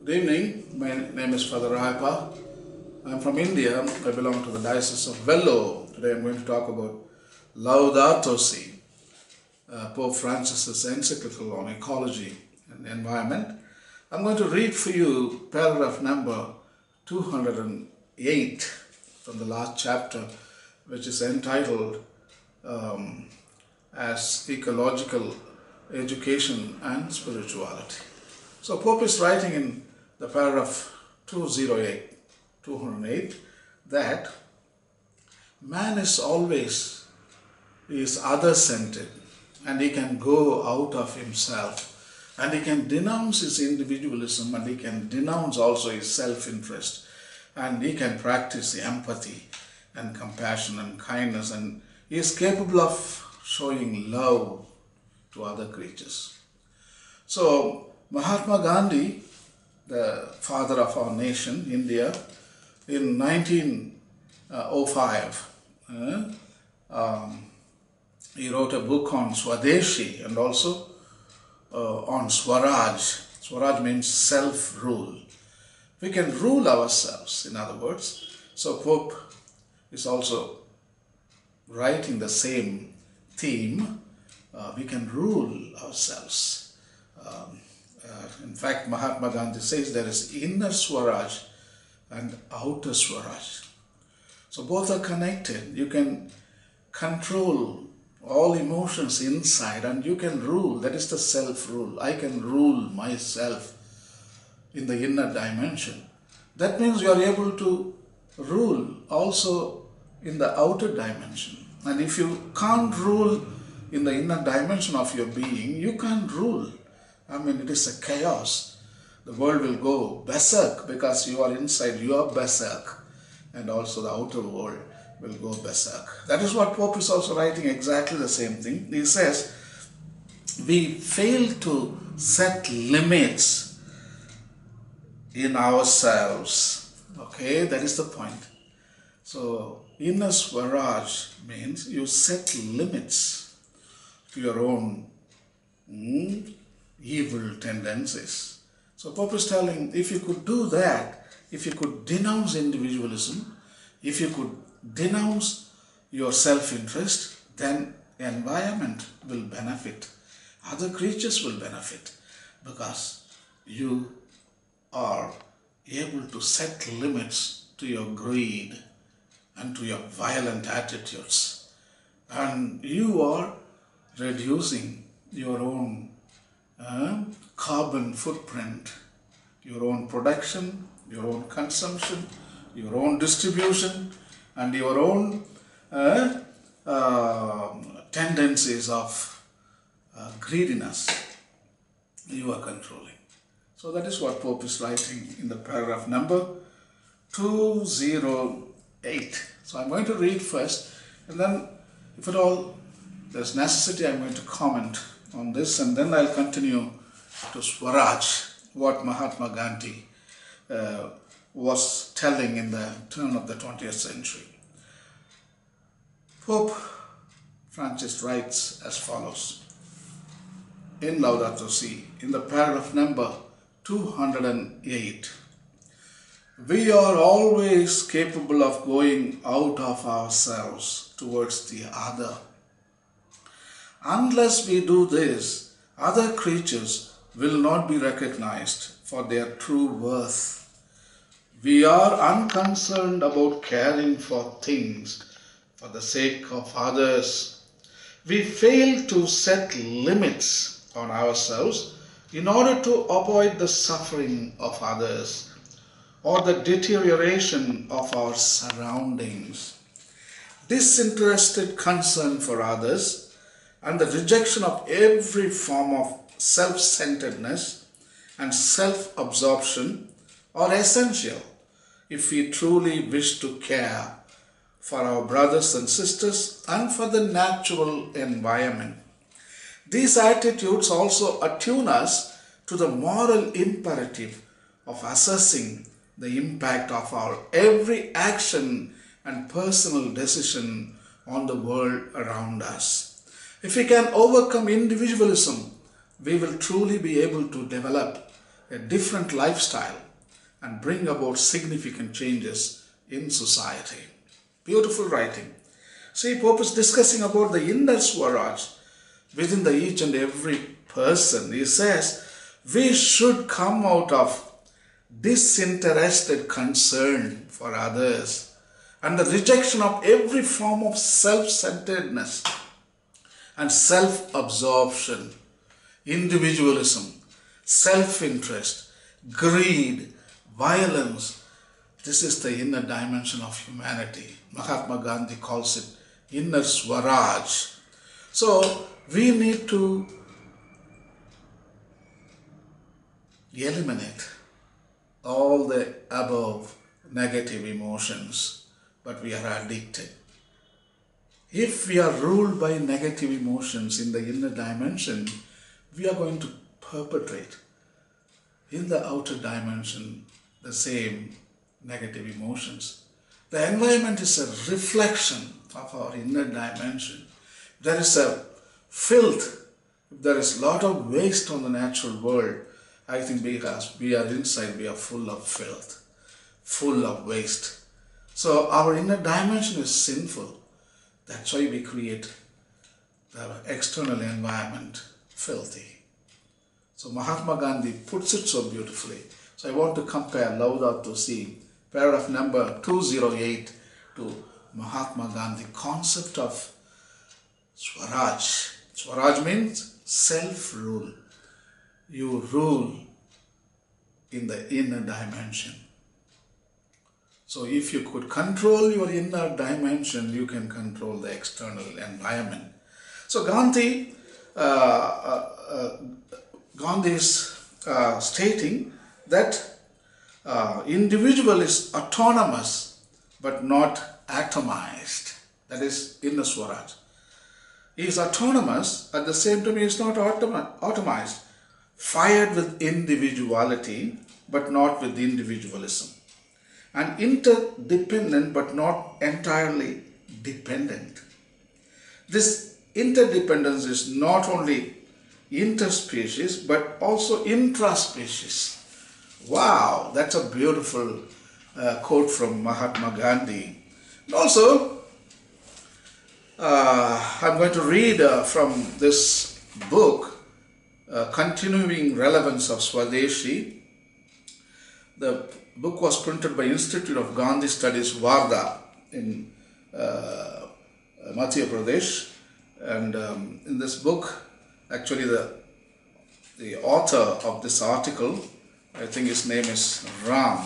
Good evening. My name is Father Rayappa. I am from India. I belong to the Diocese of Vello. Today I am going to talk about Laudato Si, Pope Francis's encyclical on ecology and environment. I am going to read for you paragraph number 208 from the last chapter, which is entitled as Ecological Education and Spirituality. So Pope is writing in the paragraph 208 that man is always other-centered, and he can go out of himself, and he can denounce his individualism, and he can denounce also his self-interest, and he can practice empathy and compassion and kindness, and he is capable of showing love to other creatures. So Mahatma Gandhi, the father of our nation, India, in 1905, he wrote a book on Swadeshi and also on Swaraj. Swaraj means self-rule. We can rule ourselves, in other words. So Pope is also writing the same theme. We can rule ourselves. In fact, Mahatma Gandhi says there is inner Swaraj and outer Swaraj. So both are connected. You can control all emotions inside and you can rule. That is the self-rule. I can rule myself in the inner dimension. That means you are able to rule also in the outer dimension. And if you can't rule in the inner dimension of your being, you can't rule. I mean, it is a chaos. The world will go berserk because you are inside, you are berserk. And also the outer world will go berserk. That is what Pope is also writing, exactly the same thing. He says, we fail to set limits in ourselves. Okay, that is the point. So, inner Swaraj means you set limits to your own evil tendencies. So Pope is telling, if you could do that, if you could denounce individualism, if you could denounce your self-interest, then environment will benefit. Other creatures will benefit because you are able to set limits to your greed and to your violent attitudes. And you are reducing your own carbon footprint, your own production, your own consumption, your own distribution, and your own tendencies of greediness you are controlling. So that is what Pope is writing in the paragraph number 208. So I'm going to read first, and then if at all there's necessity, I'm going to comment on this, and then I'll continue to Swaraj, what Mahatma Gandhi was telling in the turn of the 20th century. Pope Francis writes as follows in Laudato Si, in the paragraph number 208. We are always capable of going out of ourselves towards the other. Unless we do this, other creatures will not be recognized for their true worth. We are unconcerned about caring for things for the sake of others. We fail to set limits on ourselves in order to avoid the suffering of others or the deterioration of our surroundings. Disinterested concern for others and the rejection of every form of self-centeredness and self-absorption are essential if we truly wish to care for our brothers and sisters and for the natural environment. These attitudes also attune us to the moral imperative of assessing the impact of our every action and personal decision on the world around us. If we can overcome individualism, we will truly be able to develop a different lifestyle and bring about significant changes in society. Beautiful writing. See, Pope is discussing about the inner Swaraj within the each and every person. He says, we should come out of disinterested concern for others and the rejection of every form of self-centeredness and self-absorption, individualism, self-interest, greed, violence. This is the inner dimension of humanity. Mahatma Gandhi calls it inner Swaraj. So we need to eliminate all the above negative emotions, but we are addicted. If we are ruled by negative emotions in the inner dimension, we are going to perpetrate in the outer dimension the same negative emotions. The environment is a reflection of our inner dimension. There is a filth, there is a lot of waste on the natural world. I think because we are inside, we are full of filth, full of waste. So our inner dimension is sinful. That's why we create the external environment filthy. So Mahatma Gandhi puts it so beautifully. So I want to compare Laudato Si, paragraph number 208, to Mahatma Gandhi concept of Swaraj. Swaraj means self-rule. You rule in the inner dimension. So if you could control your inner dimension, you can control the external environment. So Gandhi is stating that individual is autonomous but not atomized. That is inner Swaraj. He is autonomous, at the same time he is not atomized, fired with individuality but not with individualism, and interdependent but not entirely dependent. This interdependence is not only interspecies but also intraspecies. Wow, that's a beautiful quote from Mahatma Gandhi. And also, I'm going to read from this book, Continuing Relevance of Swadeshi. The book was printed by Institute of Gandhi Studies, Wardha, in Madhya Pradesh. And in this book, actually the author of this article, I think his name is Ram.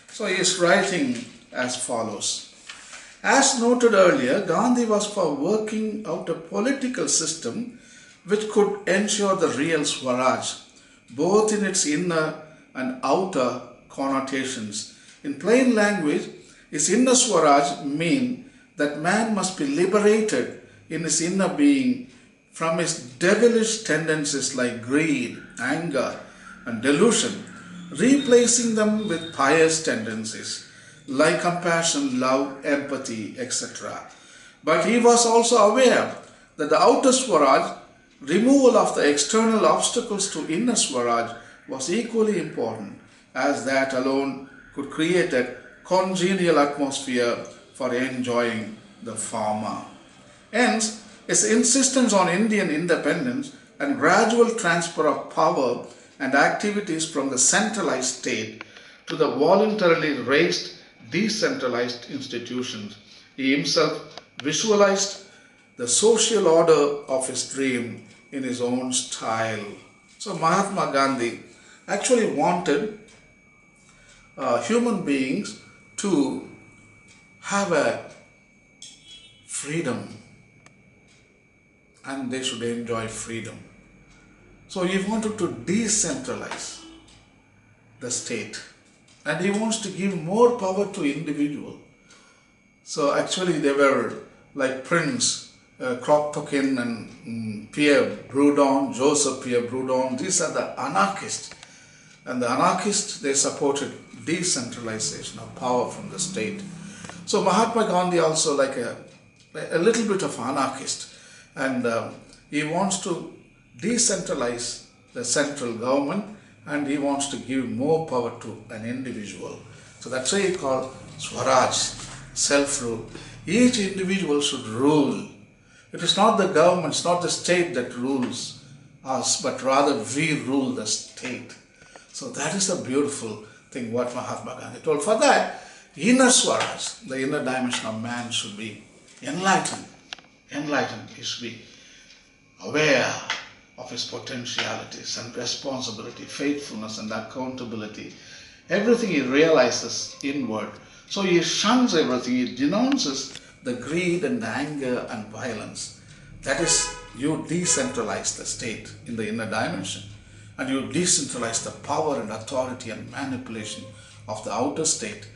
So he is writing as follows. As noted earlier, Gandhi was for working out a political system which could ensure the real Swaraj, both in its inner and outer connotations. In plain language, his inner Swaraj means that man must be liberated in his inner being from his devilish tendencies like greed, anger, and delusion, replacing them with pious tendencies like compassion, love, empathy, etc. But he was also aware that the outer Swaraj, removal of the external obstacles to inner Swaraj, was equally important, as that alone could create a congenial atmosphere for enjoying the former. Hence, his insistence on Indian independence and gradual transfer of power and activities from the centralized state to the voluntarily raised decentralized institutions. He himself visualized the social order of his dream in his own style. So Mahatma Gandhi actually wanted human beings to have a freedom, and they should enjoy freedom. So he wanted to decentralize the state, and he wants to give more power to individual. So actually they were like Prince Kropotkin and Pierre Proudhon, Joseph Pierre Proudhon. These are the anarchists, and the anarchists, they supported decentralization of power from the state. So Mahatma Gandhi also like a little bit of anarchist, and he wants to decentralize the central government and he wants to give more power to an individual. So that's why he called Swaraj, self-rule. Each individual should rule. It is not the government, it's not the state that rules us, but rather we rule the state. So that is the beautiful thing what Mahatma Gandhi told. For that, inner Swaraj, the inner dimension of man, should be enlightened. Enlightened, he should be aware of his potentialities and responsibility, faithfulness and accountability. Everything he realizes inward. So he shuns everything, he denounces the greed and the anger and violence. That is, you decentralize the state in the inner dimension, and you decentralize the power and authority and manipulation of the outer state.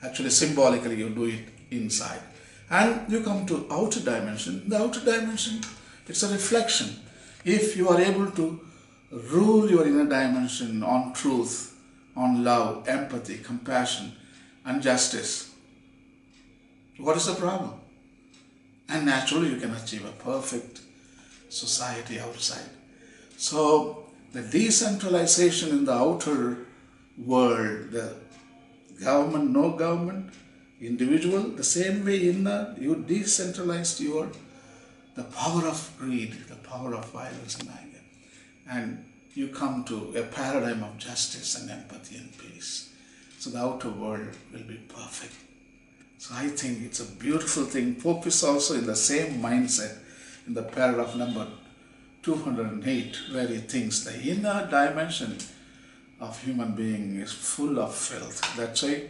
Actually, symbolically, you do it inside. And you come to outer dimension. The outer dimension, it's a reflection. If you are able to rule your inner dimension on truth, on love, empathy, compassion, and justice, what is the problem? And naturally, you can achieve a perfect society outside. So, the decentralization in the outer world, the government, no government, individual, the same way inner, you decentralized the power of greed, the power of violence and anger. And you come to a paradigm of justice and empathy and peace. So the outer world will be perfect. So I think it's a beautiful thing. Pope is also in the same mindset in the paragraph number 208, where he thinks the inner dimension of human being is full of filth. That's why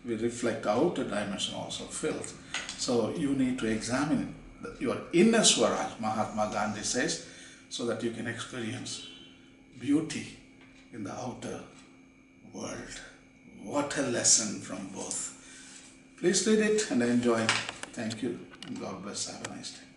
we reflect outer dimension also filth. So you need to examine your inner Swaraj, Mahatma Gandhi says, so that you can experience beauty in the outer world. What a lesson from both. Please read it and enjoy. Thank you, and God bless. Have a nice day.